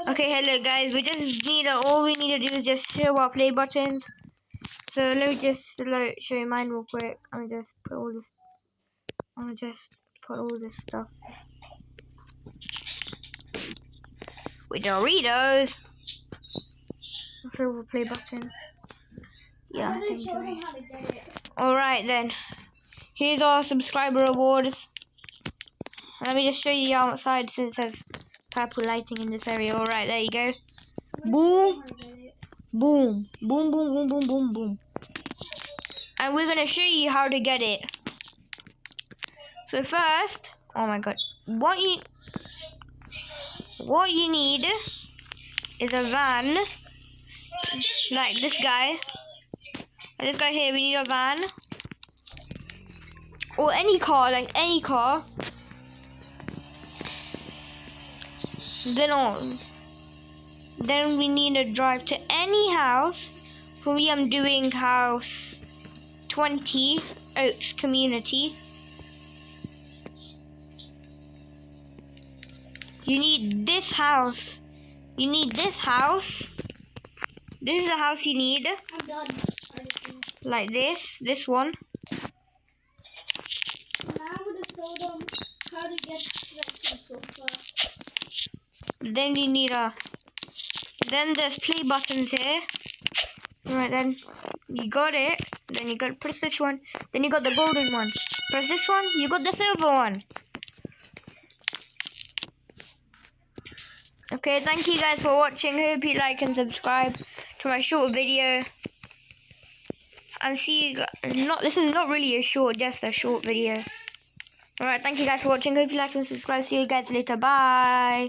Okay, hello guys. We just need all we need to do is just show our play buttons. So let me just show you mine real quick. I'm gonna just put all this stuff with Doritos. Silver play button. Yeah. Alright then. Here's our subscriber rewards. Let me just show you outside since there's purple lighting in this area. Alright, there you go. Boom. Boom. Boom, boom, boom, boom, boom, boom. And we're going to show you how to get it. So first, oh my god. What you need is a van. Like this guy. Like this guy here, we need a van. Or any car, like any car. Then we need to drive to any house. For me, I'm doing house 20, Oaks Community. You need this house. You need this house. This is the house you need. I'm done. Like this one. Now I'm gonna show them how to get some sofa. Then we need then there's play buttons here. Alright then, you got it. Then you got to press this one. Then you got the golden one. Press this one, you got the silver one. Okay, thank you guys for watching. Hope you like and subscribe to my short video. And see you guys. This is not really a short, just a short video. Alright, thank you guys for watching. Hope you like and subscribe. See you guys later. Bye.